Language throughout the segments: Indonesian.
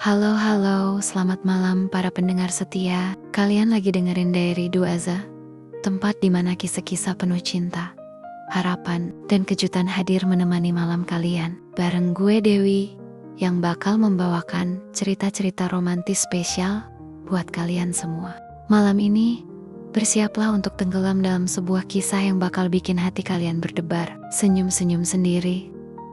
Halo, selamat malam para pendengar setia. Kalian lagi dengerin Diary Duaza, tempat di mana kisah-kisah penuh cinta, harapan, dan kejutan hadir menemani malam kalian. Bareng gue Dewi, yang bakal membawakan cerita-cerita romantis spesial buat kalian semua. Malam ini, bersiaplah untuk tenggelam dalam sebuah kisah yang bakal bikin hati kalian berdebar, senyum-senyum sendiri,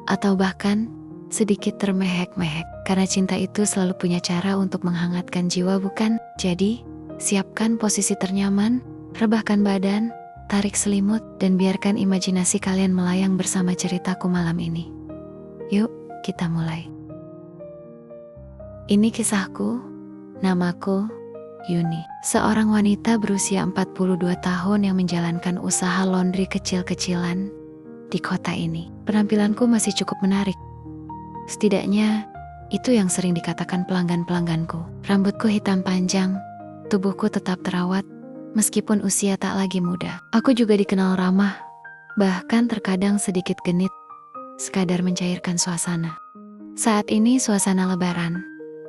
atau bahkan sedikit termehek-mehek. Karena cinta itu selalu punya cara untuk menghangatkan jiwa, bukan? Jadi, siapkan posisi ternyaman, rebahkan badan, tarik selimut, dan biarkan imajinasi kalian melayang bersama ceritaku malam ini. Yuk, kita mulai. Ini kisahku, namaku Yuni. Seorang wanita berusia 42 tahun yang menjalankan usaha laundry kecil-kecilan di kota ini. Penampilanku masih cukup menarik. Setidaknya, itu yang sering dikatakan pelanggan-pelangganku. Rambutku hitam panjang, tubuhku tetap terawat, meskipun usia tak lagi muda. Aku juga dikenal ramah, bahkan terkadang sedikit genit, sekadar mencairkan suasana. Saat ini suasana lebaran,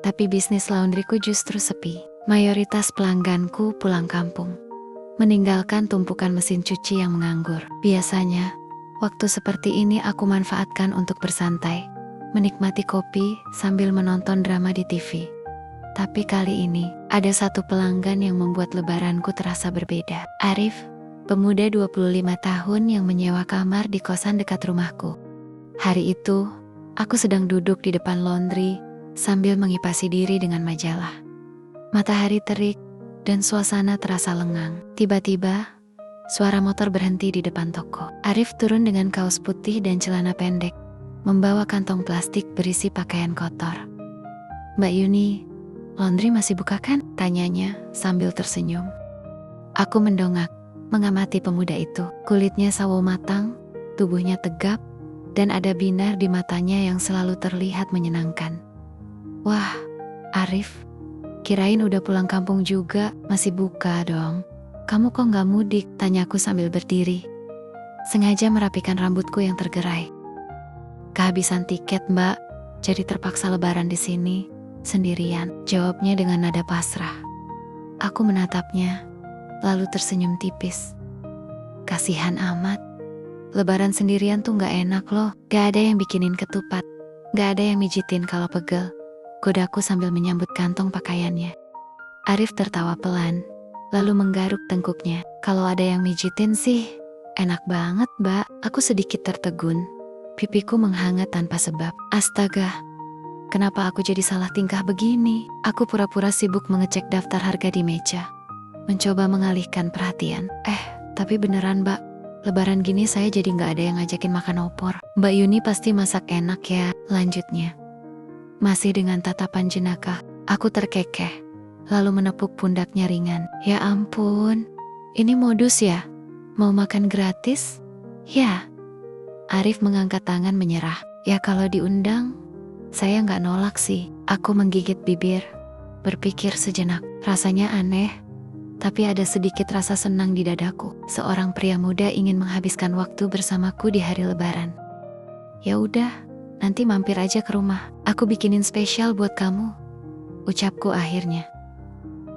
tapi bisnis laundryku justru sepi. Mayoritas pelangganku pulang kampung, meninggalkan tumpukan mesin cuci yang menganggur. Biasanya, waktu seperti ini aku manfaatkan untuk bersantai, menikmati kopi sambil menonton drama di TV. Tapi kali ini, ada satu pelanggan yang membuat lebaranku terasa berbeda. Arif, pemuda 25 tahun yang menyewa kamar di kosan dekat rumahku. Hari itu, aku sedang duduk di depan laundry sambil mengipasi diri dengan majalah. Matahari terik dan suasana terasa lengang. Tiba-tiba, suara motor berhenti di depan toko. Arif turun dengan kaos putih dan celana pendek, membawa kantong plastik berisi pakaian kotor. "Mbak Yuni, laundry masih buka kan?" tanyanya sambil tersenyum. Aku mendongak, mengamati pemuda itu. Kulitnya sawo matang, tubuhnya tegap, dan ada binar di matanya yang selalu terlihat menyenangkan. "Wah, Arif, kirain udah pulang kampung juga, masih buka dong. Kamu kok gak mudik?" tanyaku sambil berdiri, sengaja merapikan rambutku yang tergerai. "Kehabisan tiket, Mbak, jadi terpaksa lebaran di sini sendirian," jawabnya dengan nada pasrah. Aku menatapnya, lalu tersenyum tipis. Kasihan amat. Lebaran sendirian tuh gak enak loh. Gak ada yang bikinin ketupat, gak ada yang mijitin kalau pegel, godaku sambil menyambut kantong pakaiannya. Arif tertawa pelan, lalu menggaruk tengkuknya. "Kalau ada yang mijitin sih, enak banget, Mbak." Aku sedikit tertegun. Pipiku menghangat tanpa sebab. Astaga, kenapa aku jadi salah tingkah begini? Aku pura-pura sibuk mengecek daftar harga di meja, mencoba mengalihkan perhatian. Tapi beneran, Mbak, lebaran gini saya jadi gak ada yang ngajakin makan opor. "Mbak Yuni pasti masak enak ya," lanjutnya. Masih dengan tatapan jenaka, aku terkekeh, lalu menepuk pundaknya ringan. "Ya ampun, ini modus ya? Mau makan gratis? Ya." Arif mengangkat tangan menyerah. "Ya kalau diundang, saya gak nolak sih." Aku menggigit bibir, berpikir sejenak. Rasanya aneh, tapi ada sedikit rasa senang di dadaku. Seorang pria muda ingin menghabiskan waktu bersamaku di hari lebaran. "Ya udah, nanti mampir aja ke rumah. Aku bikinin spesial buat kamu," ucapku akhirnya.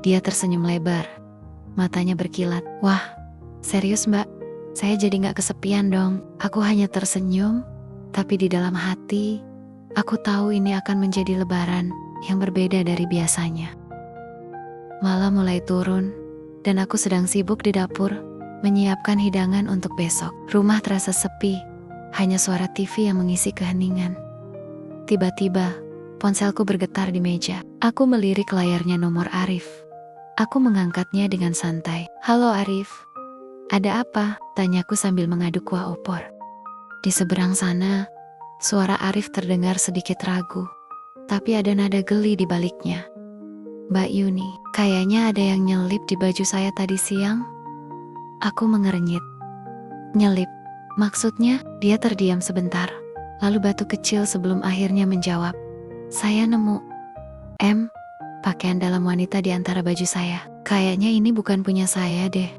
Dia tersenyum lebar, matanya berkilat. "Wah, serius, Mbak? Saya jadi gak kesepian dong." Aku hanya tersenyum, tapi di dalam hati, aku tahu ini akan menjadi lebaran yang berbeda dari biasanya. Malam mulai turun, dan aku sedang sibuk di dapur, menyiapkan hidangan untuk besok. Rumah terasa sepi, hanya suara TV yang mengisi keheningan. Tiba-tiba, ponselku bergetar di meja. Aku melirik layarnya nomor Arif. Aku mengangkatnya dengan santai. "Halo Arif, ada apa?" tanyaku sambil mengaduk kuah opor. Di seberang sana, suara Arif terdengar sedikit ragu, tapi ada nada geli di baliknya. "Mbak Yuni, kayaknya ada yang nyelip di baju saya tadi siang." Aku mengernyit. "Nyelip? Maksudnya?" Dia terdiam sebentar, lalu batu kecil sebelum akhirnya menjawab. "Saya nemu pakaian dalam wanita di antara baju saya. Kayaknya ini bukan punya saya deh."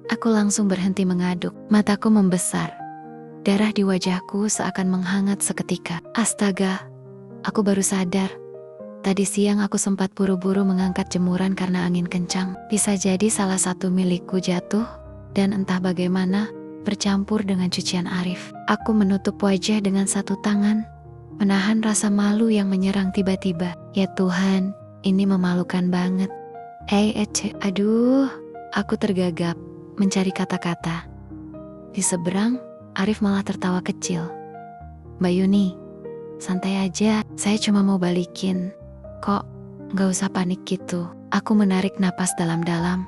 Aku langsung berhenti mengaduk, mataku membesar. Darah di wajahku seakan menghangat seketika. Astaga, aku baru sadar Tadi siang aku sempat buru-buru mengangkat jemuran karena angin kencang. Bisa jadi salah satu milikku jatuh, dan entah bagaimana bercampur dengan cucian Arif. Aku menutup wajah dengan satu tangan, menahan rasa malu yang menyerang tiba-tiba. Ya Tuhan, ini memalukan banget. Aduh, aku tergagap mencari kata-kata. Di seberang, Arif malah tertawa kecil. Mbak Yuni, santai aja, saya cuma mau balikin. Kok, gak usah panik gitu. Aku menarik napas dalam-dalam,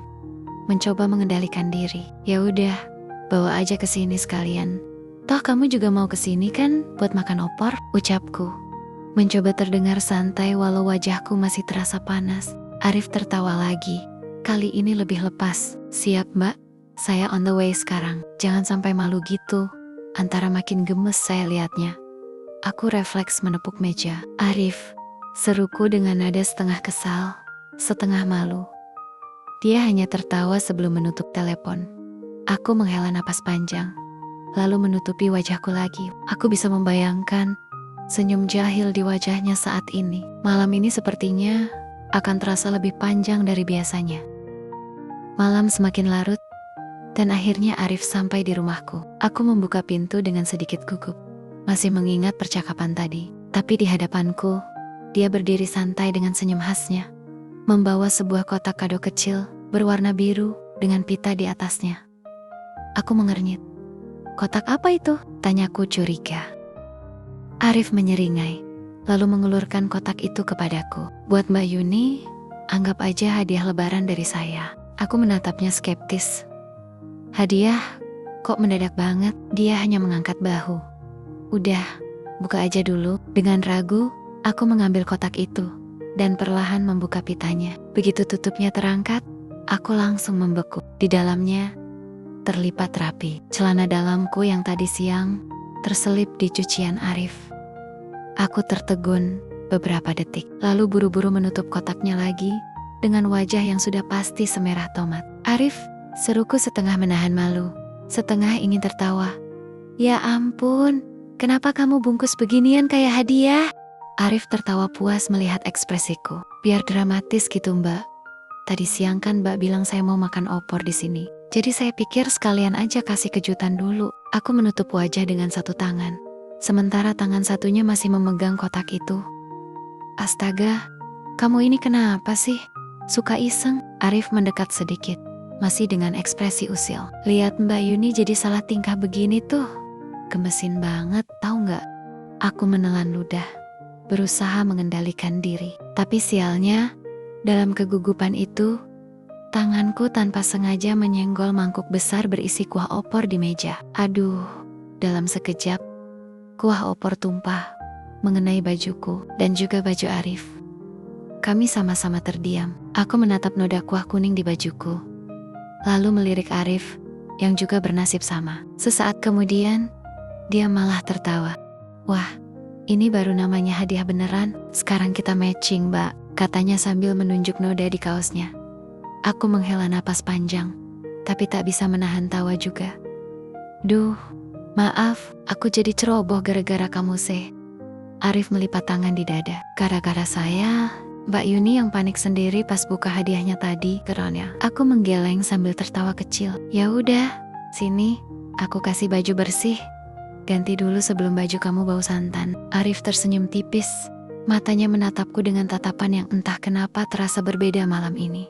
mencoba mengendalikan diri. Ya udah, bawa aja ke sini sekalian. Toh kamu juga mau ke sini kan buat makan opor, ucapku. Mencoba terdengar santai walau wajahku masih terasa panas. Arif tertawa lagi. Kali ini lebih lepas. Siap mbak, saya on the way sekarang. Jangan sampai malu gitu. Antara makin gemes saya lihatnya. Aku refleks menepuk meja. Arif, seruku dengan nada setengah kesal, setengah malu. Dia hanya tertawa sebelum menutup telepon. Aku menghela napas panjang, lalu menutupi wajahku lagi. Aku bisa membayangkan senyum jahil di wajahnya saat ini. Malam ini sepertinya akan terasa lebih panjang dari biasanya. Malam semakin larut, dan akhirnya Arif sampai di rumahku. Aku membuka pintu dengan sedikit gugup, masih mengingat percakapan tadi. Tapi di hadapanku, dia berdiri santai dengan senyum khasnya, membawa sebuah kotak kado kecil berwarna biru dengan pita di atasnya. Aku mengernyit. Kotak apa itu? Tanyaku curiga. Arif menyeringai, lalu mengulurkan kotak itu kepadaku. Buat Mbak Yuni, anggap aja hadiah lebaran dari saya. Aku menatapnya skeptis. Hadiah? Kok mendadak banget? Dia hanya mengangkat bahu. Udah, buka aja dulu. Dengan ragu, aku mengambil kotak itu dan perlahan membuka pitanya. Begitu tutupnya terangkat, aku langsung membeku. Di dalamnya terlipat rapi celana dalamku yang tadi siang terselip di cucian Arif. Aku tertegun beberapa detik, lalu buru-buru menutup kotaknya lagi dengan wajah yang sudah pasti semerah tomat. Arif, seruku setengah menahan malu, setengah ingin tertawa. Ya ampun, kenapa kamu bungkus beginian kayak hadiah? Arif tertawa puas melihat ekspresiku. Biar dramatis gitu mbak. Tadi siang kan mbak bilang saya mau makan opor di sini. Jadi saya pikir sekalian aja kasih kejutan dulu. Aku menutup wajah dengan satu tangan, sementara tangan satunya masih memegang kotak itu. Astaga, kamu ini kenapa sih? Suka iseng? Arif mendekat sedikit, masih dengan ekspresi usil. Lihat Mbak Yuni jadi salah tingkah begini tuh. Gemesin banget, tahu nggak? Aku menelan ludah, berusaha mengendalikan diri. Tapi sialnya, dalam kegugupan itu, tanganku tanpa sengaja menyenggol mangkuk besar berisi kuah opor di meja. Aduh, dalam sekejap, kuah opor tumpah, mengenai bajuku dan juga baju Arif. Kami sama-sama terdiam. Aku menatap noda kuah kuning di bajuku, lalu melirik Arif, yang juga bernasib sama. Sesaat kemudian, dia malah tertawa. Wah, ini baru namanya hadiah beneran. Sekarang kita matching, mbak, katanya sambil menunjuk noda di kaosnya. Aku menghela napas panjang, tapi tak bisa menahan tawa juga. Duh, maaf, aku jadi ceroboh gara-gara kamu sih. Arif melipat tangan di dada. Gara-gara saya, Mbak Yuni yang panik sendiri pas buka hadiahnya tadi, gerannya. Aku menggeleng sambil tertawa kecil. Ya udah, sini, aku kasih baju bersih. Ganti dulu sebelum baju kamu bau santan. Arif tersenyum tipis, matanya menatapku dengan tatapan yang entah kenapa terasa berbeda malam ini.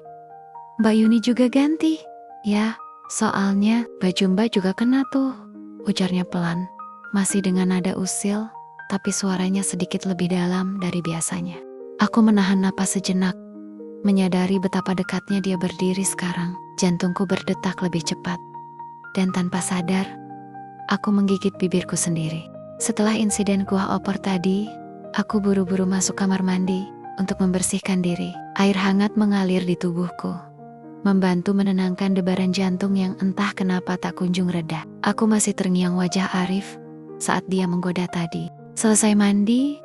Mbak Yuni juga ganti. Ya, soalnya baju mbak juga kena tuh, ujarnya pelan, masih dengan nada usil, tapi suaranya sedikit lebih dalam dari biasanya. Aku menahan napas sejenak, menyadari betapa dekatnya dia berdiri sekarang. Jantungku berdetak lebih cepat, dan tanpa sadar, aku menggigit bibirku sendiri. Setelah insiden kuah opor tadi, aku buru-buru masuk kamar mandi untuk membersihkan diri. Air hangat mengalir di tubuhku, membantu menenangkan debaran jantung yang entah kenapa tak kunjung reda. Aku masih terngiang wajah Arif saat dia menggoda tadi. Selesai mandi,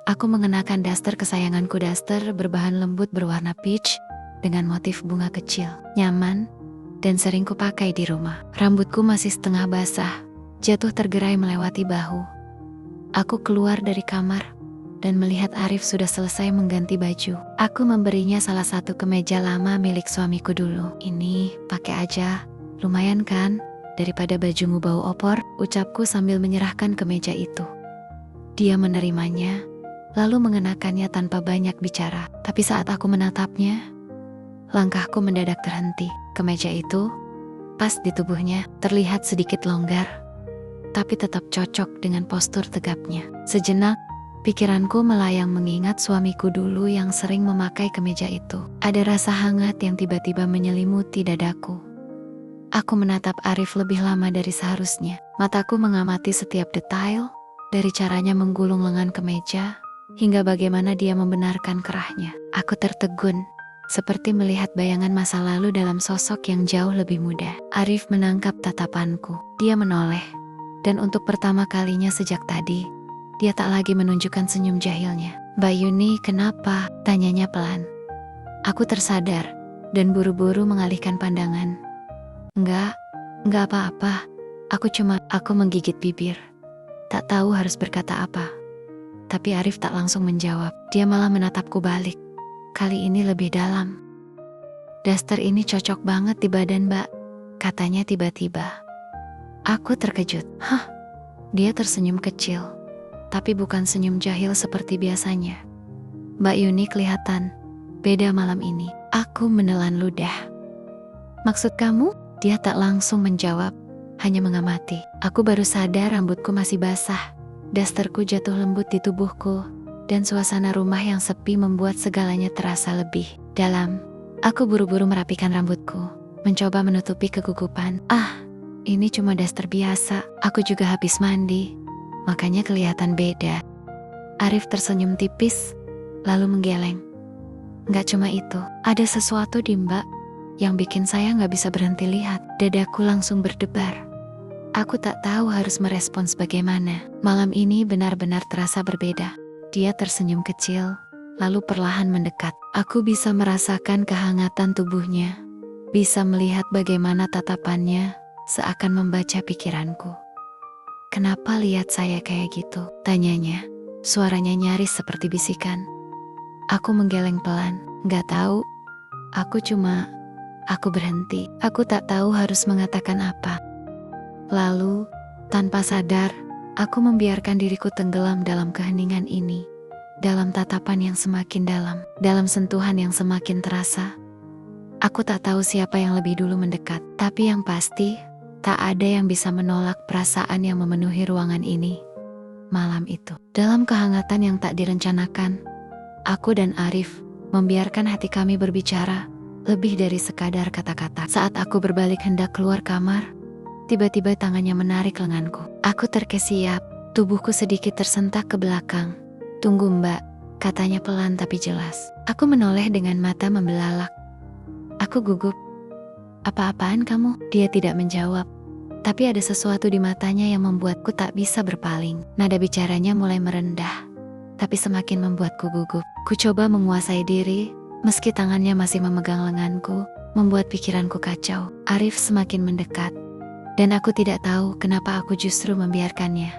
aku mengenakan daster kesayanganku. Daster berbahan lembut berwarna peach dengan motif bunga kecil, nyaman, dan sering kupakai di rumah. Rambutku masih setengah basah, jatuh tergerai melewati bahu. Aku keluar dari kamar dan melihat Arif sudah selesai mengganti baju. Aku memberinya salah satu kemeja lama milik suamiku dulu. Ini, pakai aja, lumayan kan? Daripada bajumu bau opor, ucapku sambil menyerahkan kemeja itu. Dia menerimanya, lalu mengenakannya tanpa banyak bicara. Tapi saat aku menatapnya, langkahku mendadak terhenti. Kemeja itu, pas di tubuhnya, terlihat sedikit longgar, tapi tetap cocok dengan postur tegapnya. Sejenak, pikiranku melayang mengingat suamiku dulu yang sering memakai kemeja itu. Ada rasa hangat yang tiba-tiba menyelimuti dadaku. Aku menatap Arif lebih lama dari seharusnya. Mataku mengamati setiap detail, dari caranya menggulung lengan kemeja, hingga bagaimana dia membenarkan kerahnya. Aku tertegun, seperti melihat bayangan masa lalu dalam sosok yang jauh lebih muda. Arif menangkap tatapanku. Dia menoleh, dan untuk pertama kalinya sejak tadi, dia tak lagi menunjukkan senyum jahilnya. "Mbak Yuni, kenapa?" tanyanya pelan. Aku tersadar, dan buru-buru mengalihkan pandangan. Enggak apa-apa. Aku menggigit bibir. Tak tahu harus berkata apa. Tapi Arif tak langsung menjawab. Dia malah menatapku balik. Kali ini lebih dalam. "Daster ini cocok banget di badan, Mbak," katanya tiba-tiba. Aku terkejut. "Hah?" Dia tersenyum kecil, tapi bukan senyum jahil seperti biasanya. "Mbak Yuni kelihatan beda malam ini." Aku menelan ludah. "Maksud kamu?" Dia tak langsung menjawab, hanya mengamati. Aku baru sadar rambutku masih basah. Dasterku jatuh lembut di tubuhku, dan suasana rumah yang sepi membuat segalanya terasa lebih dalam. Aku buru-buru merapikan rambutku, mencoba menutupi kegugupan. Ini cuma daster biasa. Aku juga habis mandi, makanya kelihatan beda." Arif tersenyum tipis, lalu menggeleng. "Nggak cuma itu, ada sesuatu di Mbak yang bikin saya nggak bisa berhenti lihat." Dadaku langsung berdebar. Aku tak tahu harus merespons bagaimana. Malam ini benar-benar terasa berbeda. Dia tersenyum kecil, lalu perlahan mendekat. Aku bisa merasakan kehangatan tubuhnya, bisa melihat bagaimana tatapannya seakan membaca pikiranku. "Kenapa lihat saya kayak gitu?" tanyanya. Suaranya nyaris seperti bisikan. Aku menggeleng pelan. "Nggak tahu. Aku berhenti. Aku tak tahu harus mengatakan apa." Lalu, tanpa sadar, aku membiarkan diriku tenggelam dalam keheningan ini. Dalam tatapan yang semakin dalam, dalam sentuhan yang semakin terasa. Aku tak tahu siapa yang lebih dulu mendekat, tapi yang pasti, tak ada yang bisa menolak perasaan yang memenuhi ruangan ini. Malam itu, dalam kehangatan yang tak direncanakan, aku dan Arif membiarkan hati kami berbicara lebih dari sekadar kata-kata. Saat aku berbalik hendak keluar kamar, tiba-tiba tangannya menarik lenganku. Aku terkesiap, tubuhku sedikit tersentak ke belakang. "Tunggu Mbak," katanya pelan tapi jelas. Aku menoleh dengan mata membelalak. Aku gugup. "Apa-apaan kamu?" Dia tidak menjawab, tapi ada sesuatu di matanya yang membuatku tak bisa berpaling. Nada bicaranya mulai merendah, tapi semakin membuatku gugup. Ku coba menguasai diri, meski tangannya masih memegang lenganku, membuat pikiranku kacau. Arif semakin mendekat, dan aku tidak tahu kenapa aku justru membiarkannya.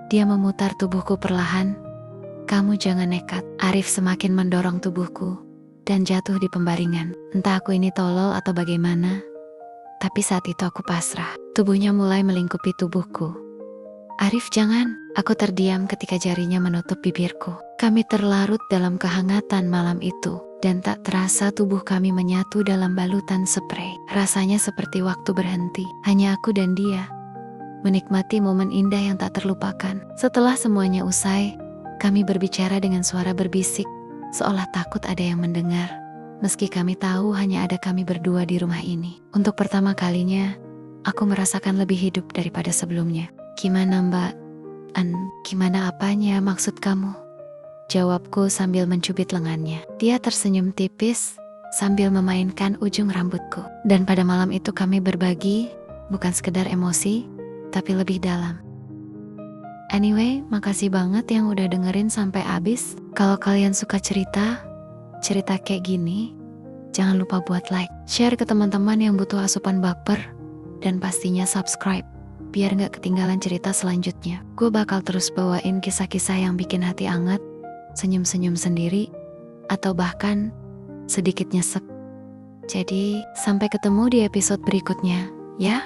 Dia memutar tubuhku perlahan. "Kamu jangan nekat." Arif semakin mendorong tubuhku, dan jatuh di pembaringan. Entah aku ini tolol atau bagaimana, tapi saat itu aku pasrah. Tubuhnya mulai melingkupi tubuhku. "Arif, jangan." Aku terdiam ketika jarinya menutup bibirku. Kami terlarut dalam kehangatan malam itu, dan tak terasa tubuh kami menyatu dalam balutan spray. Rasanya seperti waktu berhenti, hanya aku dan dia, menikmati momen indah yang tak terlupakan. Setelah semuanya usai, kami berbicara dengan suara berbisik, seolah takut ada yang mendengar. Meski kami tahu hanya ada kami berdua di rumah ini. Untuk pertama kalinya, aku merasakan lebih hidup daripada sebelumnya. "Gimana Mbak?" "Gimana apanya maksud kamu?" jawabku sambil mencubit lengannya. Dia tersenyum tipis sambil memainkan ujung rambutku. Dan pada malam itu kami berbagi, bukan sekedar emosi, tapi lebih dalam. Anyway, makasih banget yang udah dengerin sampai habis. Kalau kalian suka cerita kayak gini, jangan lupa buat like, share ke teman-teman yang butuh asupan baper, dan pastinya subscribe, biar gak ketinggalan cerita selanjutnya. Gue bakal terus bawain kisah-kisah yang bikin hati anget, senyum-senyum sendiri, atau bahkan sedikit nyesek. Jadi, sampai ketemu di episode berikutnya, ya.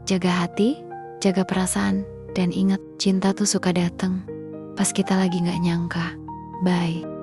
Jaga hati, jaga perasaan, dan ingat, cinta tuh suka dateng pas kita lagi gak nyangka. Bye.